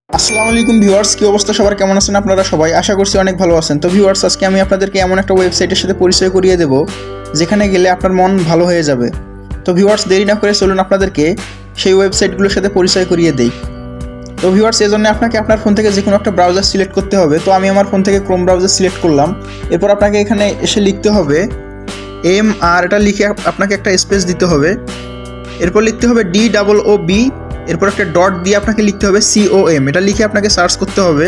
আসসালামু আলাইকুম ভিউয়ার্স, কি অবস্থা সবার, কেমন আছেন আপনারা সবাই? আশা করছি অনেক ভালো আছেন। তো ভিউয়ার্স, আজকে আমি আপনাদেরকে এমন একটা ওয়েবসাইটের সাথে পরিচয় করিয়ে দেব যেখানে গেলে আপনার মন ভালো হয়ে যাবে। তো ভিউয়ার্স, দেরি না করে চলুন আপনাদেরকে সেই ওয়েবসাইটগুলোর সাথে পরিচয় করিয়ে দেই। তো ভিউয়ার্স, এই জন্য আপনাকে আপনার ফোন থেকে যে কোনো একটা ব্রাউজার সিলেক্ট করতে হবে। তো আমি আমার ফোন থেকে ক্রোম ব্রাউজার সিলেক্ট করলাম। এরপর আপনাকে এখানে এসে লিখতে হবে MR, এটা লিখে আপনাকে একটা স্পেস দিতে হবে। এরপর লিখতে হবে DOOB, এরপর একটা ডট দিয়ে আপনাকে লিখতে হবে COM, এটা লিখে আপনাকে সার্চ করতে হবে।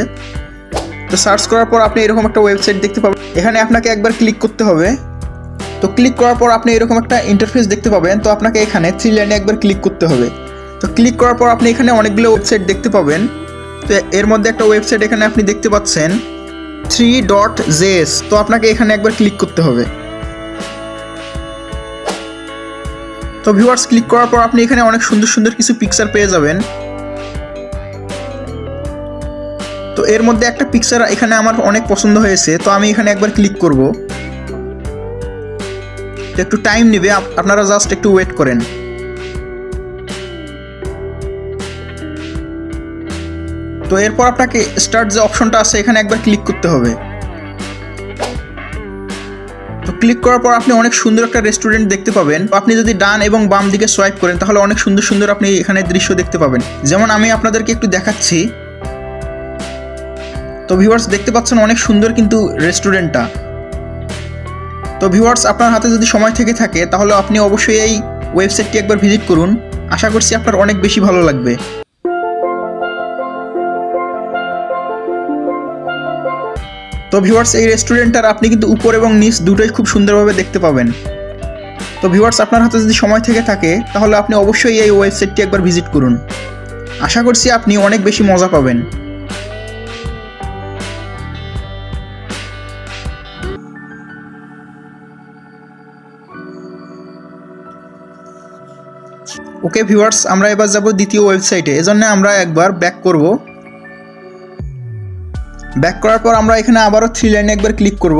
তো সার্চ করার পর আপনি এরকম একটা ওয়েবসাইট দেখতে পাবেন। এখানে আপনাকে একবার ক্লিক করতে হবে। তো ক্লিক করার পর আপনি এরকম একটা ইন্টারফেস দেখতে পাবেন। তো আপনাকে এখানে 3 লাইনে একবার ক্লিক করতে হবে। তো ক্লিক করার পর আপনি এখানে অনেকগুলো ওয়েবসাইট দেখতে পাবেন। তো এর মধ্যে একটা ওয়েবসাইট এখানে আপনি দেখতে পাচ্ছেন 3.js। তো আপনাকে এখানে একবার ক্লিক করতে হবে। তো ভিউয়ার্স, ক্লিক করার পর আপনি এখানে অনেক সুন্দর সুন্দর কিছু পিকচার পেয়ে যাবেন। তো এর মধ্যে একটা পিকচার এখানে আমার অনেক পছন্দ হয়েছে, তো আমি এখানে একবার ক্লিক করব। তো একটু টাইম নেবে, আপনারা জাস্ট একটু ওয়েট করেন। তো এরপর আপনাকে স্টার্ট যে অপশনটা আছে এখানে একবার ক্লিক করতে হবে। তো ক্লিক করার পর আপনি অনেক সুন্দর একটা রেস্টুরেন্ট দেখতে পাবেন। আপনি যদি ডান এবং বাম দিকে সোয়াইপ করেন তাহলে অনেক সুন্দর সুন্দর আপনি এখানে দৃশ্য দেখতে পাবেন। যেমন আমি আপনাদেরকে একটু দেখাচ্ছি। তো ভিউয়ার্স, দেখতে পাচ্ছেন অনেক সুন্দর কিন্তু রেস্টুরেন্টটা। তো ভিউয়ার্স, আপনার হাতে যদি সময় থেকে থাকে তাহলে আপনি অবশ্যই এই ওয়েবসাইটটি একবার ভিজিট করুন। আশা করছি আপনার অনেক বেশি ভালো লাগবে। তো ভিউয়ার্স, এই রেস্টুরেন্টটার আপনি কিন্তু উপর এবং নিচ দুটোই খুব সুন্দরভাবে দেখতে পাবেন। তো ভিউয়ার্স, আপনার হাতে যদি সময় থেকে থাকে তাহলে আপনি অবশ্যই এই ওয়েবসাইটটি একবার ভিজিট করুন। আশা করছি আপনি অনেক বেশি মজা পাবেন। ওকে ভিউয়ার্স, আমরা এবার যাব দ্বিতীয় ওয়েবসাইটে। এজন্য আমরা একবার ব্যাক করব। ব্যাক করার পর আমরা এখানে আবারও 3 লাইনে একবার ক্লিক করব।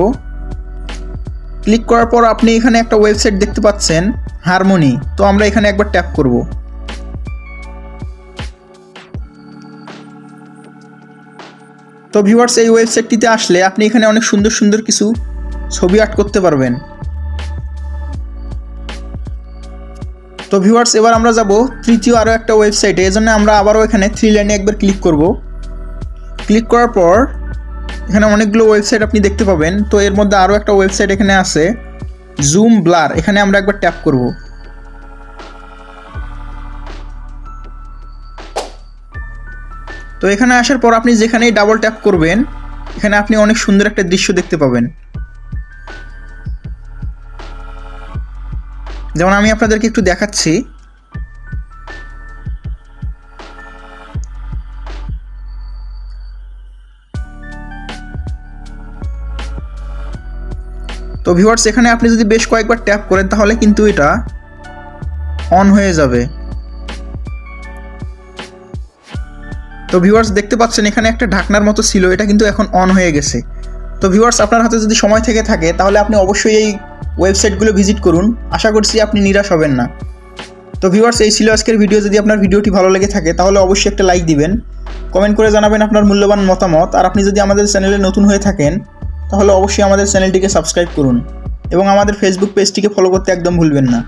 ক্লিক করার পর আপনি এখানে একটা ওয়েবসাইট দেখতে পাচ্ছেন হারমোনি। তো আমরা এখানে একবার ট্যাপ করব। তো ভিউয়ার্স, এই ওয়েবসাইটটিতে আসলে আপনি এখানে অনেক সুন্দর সুন্দর কিছু ছবি আর্ট করতে পারবেন। তো ভিউয়ার্স, এবার আমরা যাব তৃতীয় আরও একটা ওয়েবসাইটে। এজন্য আমরা আবারও এখানে 3 লাইনে একবার ক্লিক করব। ক্লিক করার পর এখানে অনেকগুলো ওয়েবসাইট আপনি দেখতে পাবেন। তো এর মধ্যে আরও একটা ওয়েবসাইট এখানে আছে জুম ব্লার, এখানে আমরা একবার ট্যাপ করব। তো এখানে আসার পর আপনি যেখানেই ডাবল ট্যাপ করবেন এখানে আপনি অনেক সুন্দর একটা দৃশ্য দেখতে পাবেন। যেমন আমি আপনাদেরকে একটু দেখাচ্ছি। তো ভিউয়ার্স, এখানে আপনি যদি বেশ কয়েকবার ট্যাপ করেন তাহলে কিন্তু এটা অন হয়ে যাবে। তো ভিউয়ার্স, দেখতে পাচ্ছেন এখানে একটা ঢাকনার মতো ছিল, এটা কিন্তু এখন অন হয়ে গেছে। তো ভিউয়ার্স, আপনার হাতে যদি সময় থেকে থাকে তাহলে আপনি অবশ্যই এই ওয়েবসাইটগুলো ভিজিট করুন। আশা করছি আপনি নিরাশ হবেন না। তো ভিউয়ার্স, এই ছিল আজকের ভিডিও। যদি আপনার ভিডিওটি ভালো লেগে থাকে তাহলে অবশ্যই একটা লাইক দিবেন, কমেন্ট করে জানাবেন আপনার মূল্যবান মতামত। আর আপনি যদি আমাদের চ্যানেলে নতুন হয়ে থাকেন তাহলে অবশ্যই আমাদের চ্যানেলটিকে সাবস্ক্রাইব করুন এবং আমাদের ফেসবুক পেজটিকে ফলো করতে একদম ভুলবেন না।